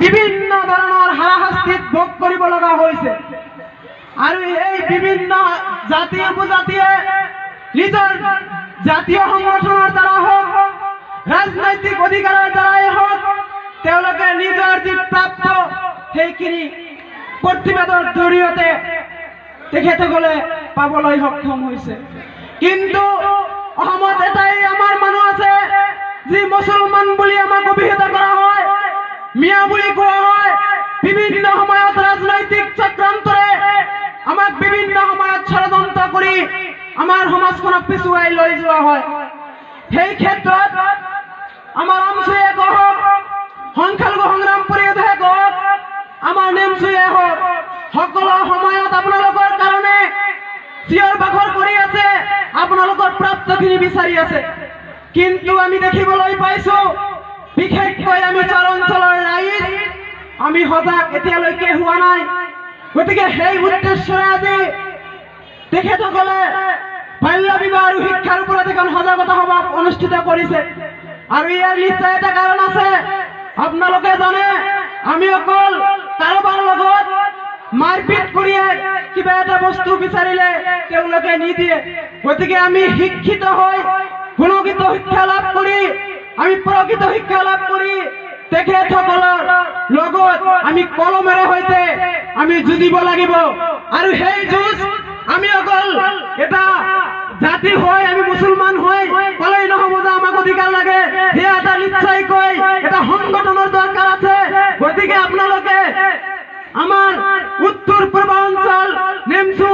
বিভিন্ন ধৰণৰ হাৰাশাস্তিত ভোগ কৰিব লগা হৈছে আৰু এই বিভিন্ন জাতি উপজাতিয়ে নিজৰ জাতীয় সংগঠনৰ দ্বাৰা হওক ৰাজনৈতিক অধিকাৰৰ দ্বাৰাই হওক তেওঁলোকে নিজৰ যি প্ৰাপ্য সেইখিনি প্ৰতিবাদৰ জৰিয়তে তেখেতসকলে পাবলৈ সক্ষম হৈছে। কিন্তু অসমত এটাই আমাৰ মানুহ আছে যি মুছলমান বুলি আমাক অভিহিত কৰা হয়, মিয়া বুলি কোৱা হয়। বিভিন্ন সময়ত ৰাজনৈতিক চক্ৰান্তৰে আমাক বিভিন্ন সময়ত ষড়যন্ত্ৰ কৰি আমাৰ সমাজখনক পিছুৱাই লৈ যোৱা হয়। সেই ক্ষেত্ৰত আমাৰ আমচুৱে হওক, সংখ্যালঘু সংগ্ৰাম পৰিষদে হওক, আমাৰ নেমচুৱে হওক, সকলো সময়ত আপোনালোকৰ কাৰণে চিঞৰ বাখৰ কৰি আছে, আপোনালোকৰ প্ৰাপ্তখিনি বিচাৰি আছে। কিন্তু আমি দেখিবলৈ পাইছো বিশেষকৈ আমি চৰ অঞ্চলৰ ৰাইজ আমি সজাগ এতিয়ালৈকে হোৱা নাই। গতিকে সেই উদ্দেশ্যৰে আজি তেখেতসকলে বাল্য বিবাহ আৰু শিক্ষাৰ ওপৰত এখন সজাগতা সভা অনুষ্ঠিত কৰিছে আৰু ইয়াৰ নিশ্চয় এটা কাৰণ আছে। আপোনালোকে জানে আমি অকল কাৰোবাৰ লগত মাৰপিট কৰিয়ে কিবা এটা বস্তু বিচাৰিলে তেওঁলোকে নিদিয়ে। গতিকে আমি শিক্ষিত হৈ গুণগত শিক্ষা লাভ কৰি আমি প্ৰকৃত শিক্ষা লাভ কৰি তেখেতসকলৰ লগত আমি কলমেৰে সৈতে আমি যুঁজিব লাগিব আৰু সেই যুঁজ আমি অকল এটা জাতি হৈ আমি মুছলমান হৈ ক'লেই নহ'ব যে আমাক অধিকাৰ লাগে। সেয়া এটা নিশ্চয়কৈ এটা সংগঠনৰ দৰকাৰ আছে। গতিকে আপোনালোকে আমাৰ উত্তৰ পূৰ্বাঞ্চল নেমচু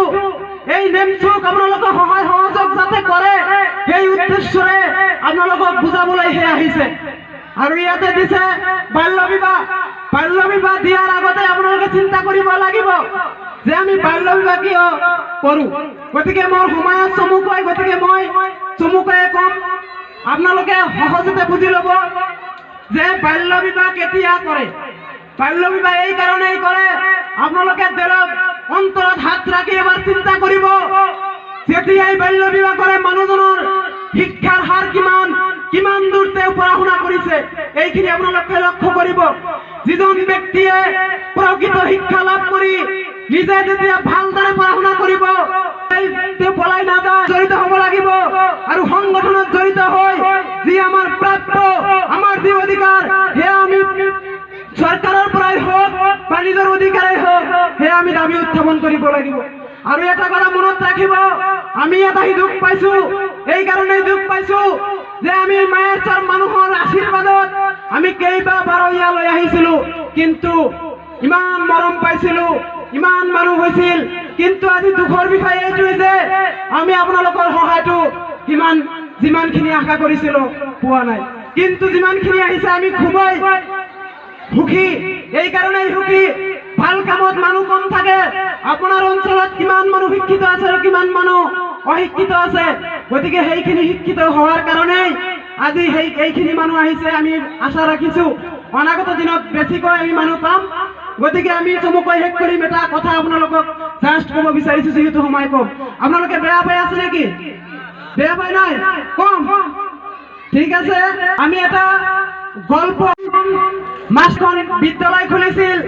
এই নেমচুক আপোনালোকে সহায় সহযোগ যাতে কৰে সেই উদ্দেশ্যৰে আপোনালোকক বুজাবলৈহে আহিছে। আৰু ইয়াতে দিছে বাল্য বিবাহ দিয়াৰ আগতে আপোনালোকে চিন্তা কৰিব লাগিব যে আমি বাল্য বিবাহ কিয় কৰো। গতিকে মোৰ সময়ত চমুকৈ গতিকে মই চমুকৈ কম, আপোনালোকে সহজতে বুজি ল'ব যে বাল্য বিবাহ কেতিয়া কৰে। বাল্য বিবাহ এই কাৰণেই কৰে, আপোনালোকে দেলত অন্তৰত হাত ৰাখি এবাৰ চিন্তা কৰিব যেতিয়াই বাল্য বিবাহ কৰে মানুহজনৰ শিক্ষাৰ হাৰ কিমান দূৰ তেওঁ পঢ়া শুনা কৰিছে এইখিনি আপোনালোকে লক্ষ্য কৰিব। যিজন ব্যক্তিয়ে প্ৰকৃত শিক্ষা লাভ কৰি নিজে যেতিয়া ভালদৰে পঢ়া শুনা কৰিব তেওঁ পলাই নাযায়, জড়িত হ'ব লাগিব আৰু সংগঠনত জড়িত হৈ যি আমাৰ প্ৰাপ্য আমাৰ যি অধিকাৰ সেয়া আমি চৰকাৰৰ পৰাই হওক বা নিজৰ অধিকাৰেই হওক সেয়া আমি দাবী উত্থাপন কৰিব লাগিব। আৰু এটা কথা মনত ৰাখিব, আমি এটা দুখ পাইছো, এই কাৰণেই দুখ পাইছো যে আমি মায়েৰ চৰ মানুহৰ আশীৰ্বাদত আমি কেইবাবাৰো ইয়ালৈ আহিছিলো, কিন্তু ইমান মৰম পাইছিলো, ইমান মানুহ হৈছিল। কিন্তু আজি দুখৰ বিষয় এইটোৱে যে আমি আপোনালোকৰ সহায়টো যিমানখিনি আশা কৰিছিলো পোৱা নাই। কিন্তু যিমানখিনি আহিছে আমি খুবেই সুখী। এই কাৰণেই সুখী, ভাল কামত মানুহ কম থাকে। আপোনাৰ অঞ্চলত কিমান মানুহ শিক্ষিত আছে আৰু কিমান মানুহ অশিক্ষিত আছে। গতিকে সেইখিনি শিক্ষিত হোৱাৰ কাৰণেই আজি এইখিনি মানুহ আহিছে। আমি আশা ৰাখিছো অনাগত দিনত বেছিকৈ আমি মানুহ পাম। গতিকে আমি চমুকৈ শেষ কৰিম। এটা কথা আপোনালোকক জাষ্ট ক'ব বিচাৰিছো, যিহেতু সময় কম। আপোনালোকে বেয়া পাই আছে নেকি? বেয়া পাই নাই? কম ঠিক আছে। আমি এটা গল্প মাছখন বিদ্যালয় খুলিছিল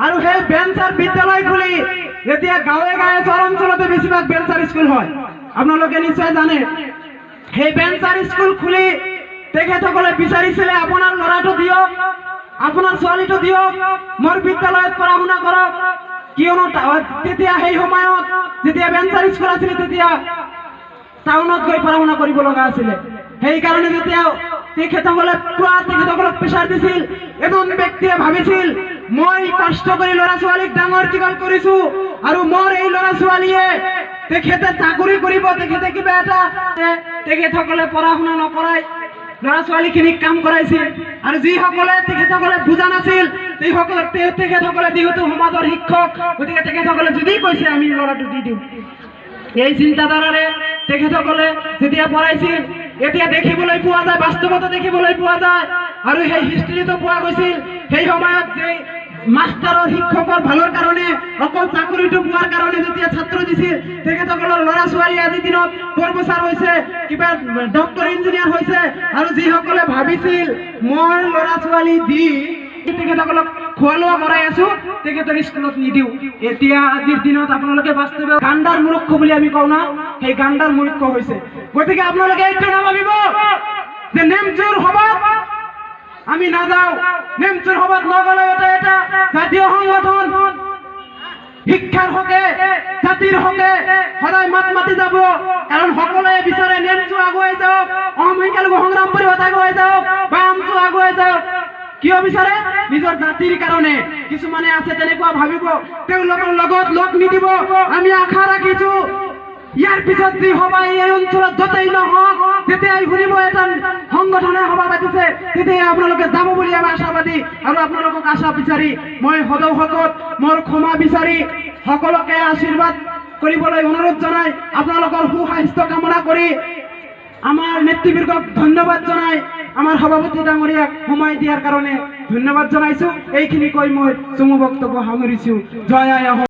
আৰু সেই বেঞ্চাৰ বিদ্যালয় খুলি এতিয়া গাঁৱে গাঁৱে চৰ অঞ্চলতে বেছিভাগ বেঞ্চাৰ স্কুল হয়, আপোনালোকে নিশ্চয় জানে। সেই বেঞ্চাৰ স্কুল খুলি তেখেতসকলে বিচাৰিছিলে আপোনাৰ ল'ৰাটো দিয়ক, আপোনাৰ ছোৱালীটো দিয়ক, মোৰ বিদ্যালয়ত পঢ়া শুনা কৰক। কিয়নো তেতিয়া সেই সময়ত যেতিয়া বেঞ্চাৰ স্কুল আছিলে তেতিয়া টাউনত গৈ পঢ়া শুনা কৰিব লগা আছিলে। সেইকাৰণে যেতিয়া তেখেতসকলক প্ৰেছাৰ দিছিল, এজন ব্যক্তিয়ে ভাবিছিল মই কষ্ট কৰি ল'ৰা ছোৱালীক ডাঙৰ দীঘল কৰিছো আৰু মোৰ এই ল'ৰা ছোৱালীয়ে তেখেতে চাকৰি কৰিব, তেখেতে কিবা এটা, তেখেতসকলে পঢ়া শুনা নকৰাই ল'ৰা ছোৱালীখিনিক কাম কৰাইছিল। আৰু যিসকলে তেখেতসকলে বুজা নাছিল তেখেতসকলে যিহেতু সমাজৰ শিক্ষক, গতিকে তেখেতসকলে যদি কৈছে আমি ল'ৰাটো দি দিওঁ, এই চিন্তাধাৰাৰে তেখেতসকলে যেতিয়া পঢ়াইছিল। এতিয়া দেখিবলৈ পোৱা যায়, বাস্তৱতে দেখিবলৈ পোৱা যায় আৰু সেই হিষ্ট্ৰীটো পোৱা গৈছিল। সেই সময়ত যে মাষ্টাৰৰ শিক্ষকৰ ভালৰ কাৰণে অকল চাকৰিটো পোৱাৰ কাৰণে যেতিয়া ছাত্ৰ দিছিল, তেখেতসকলৰ ল'ৰা ছোৱালী আজিৰ দিনত প্ৰফেচাৰ হৈছে, কিবা ডক্টৰ ইঞ্জিনিয়াৰ হৈছে। আৰু যিসকলে ভাবিছিল মোৰ ল'ৰা ছোৱালী দি তেখেতসকলক খোৱা লোৱা কৰাই আছো, তেখেতৰ স্কুলত নিদিওঁ। এতিয়া আজিৰ দিনত আপোনালোকে বাস্তৱে গাণ্ডাৰ মূৰ্খ বুলি আমি কওঁ না, সেই গাণ্ডাৰ মূৰ্খ হৈছে। গতিকে আপোনালোকে এইটো নাভাবিব যে নেমচুৰ সভাত আমি নাযাওঁ, নেমচুৰ সভাত নগ'লে এটা জাতীয় সংগঠন শিক্ষাৰ হকে জাতিৰ হকে সদায় মাত মাতি যাব। কাৰণ সকলোৱে বিচাৰে নেমচু আগুৱাই যাওক, অসম সংখ্যালঘু সংগ্ৰাম পৰিষদ আগুৱাই যাওক বা আমচু আগুৱাই যাওক। কিয় বিচাৰে? নিজৰ জাতিৰ কাৰণে। কিছুমানে আছে তেনেকুৱা ভাবিব, তেওঁলোকৰ লগত লগ নিদিব। আমি আশা ৰাখিছো ইয়াৰ পিছত যি সভা এই অঞ্চলত যতেই নহওক, যেতিয়াই শুনিব এটা সংগঠনে সভা পাতিছে, তেতিয়াই আপোনালোকে যাব বুলি আমি আশাবাদী। আৰু আপোনালোকক আশা বিচাৰি মই সদৌ শকত মোৰ ক্ষমা বিচাৰি সকলোকে আশীৰ্বাদ কৰিবলৈ অনুৰোধ জনাই, আপোনালোকৰ সুস্বাস্থ্য কামনা কৰি আমাৰ নেতৃবৰ্গক ধন্যবাদ জনাই, আমাৰ সভাপতি ডাঙৰীয়াক সময় দিয়াৰ কাৰণে ধন্যবাদ জনাইছো। এইখিনি কৈ মই চমু বক্তব্য সামৰিছো। জয় আই অসম।